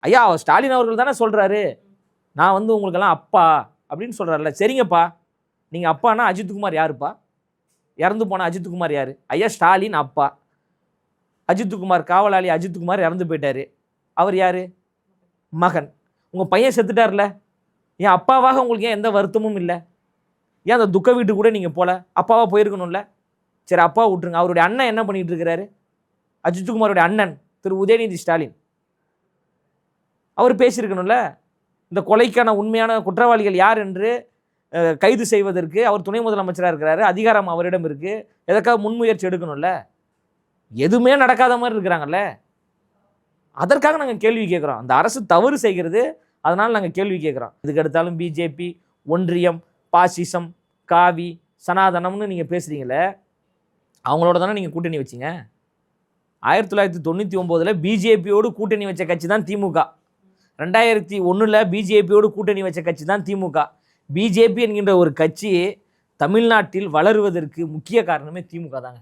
ஐயா ஸ்டாலின் அவர்கள் தானே சொல்கிறாரு, நான் வந்து உங்களுக்கெல்லாம் அப்பா அப்படின்னு சொல்கிறாருல்ல. சரிங்கப்பா, நீங்கள் அப்பானா அஜித்குமார் யாருப்பா? இறந்து போன அஜித்குமார் யார்? ஐயா ஸ்டாலின் அப்பா. அஜித்குமார் காவலாளி அஜித்குமார் இறந்து போயிட்டார். அவர் யார்? மகன். உங்கள் பையன் செத்துட்டார்ல, என் அப்பாவாக உங்களுக்கு ஏன் எந்த வருத்தமும் இல்லை? ஏன் அந்த துக்க வீட்டு கூட நீங்கள் போல? அப்பாவாக போயிருக்கணும்ல. சரி அப்பா விட்டுருங்க. அவருடைய அண்ணன் என்ன பண்ணிட்டு இருக்கிறாரு? அஜித்குமாரோடைய அண்ணன் திரு உதயநிதி ஸ்டாலின், அவர் பேசியிருக்கணும்ல. இந்த கொலைக்கான உண்மையான குற்றவாளிகள் யார் என்று கைது செய்வதற்கு அவர் துணை முதலமைச்சராக இருக்கிறாரு, அதிகாரம் அவரிடம் இருக்குது. எதற்காக முன்முயற்சி எடுக்கணும்ல. எதுவுமே நடக்காத மாதிரி இருக்கிறாங்கல்ல. அதற்காக நாங்கள் கேள்வி கேட்குறோம். அந்த அரசு தவறு செய்கிறது, அதனால் நாங்கள் கேள்வி கேட்குறோம். இதுக்கு எடுத்தாலும் பிஜேபி, ஒன்றியம், பாசிசம், காவி, சனாதனம்னு நீங்கள் பேசுகிறீங்களே, அவங்களோட தானே நீங்கள் கூட்டணி வச்சிங்க. 1999 பிஜேபியோடு கூட்டணி வச்ச கட்சி தான் திமுக. 2001 பிஜேபியோடு கூட்டணி வச்ச கட்சி தான் திமுக. பிஜேபி என்கின்ற ஒரு கட்சி தமிழ்நாட்டில் வளருவதற்கு முக்கிய காரணமே திமுக தாங்க.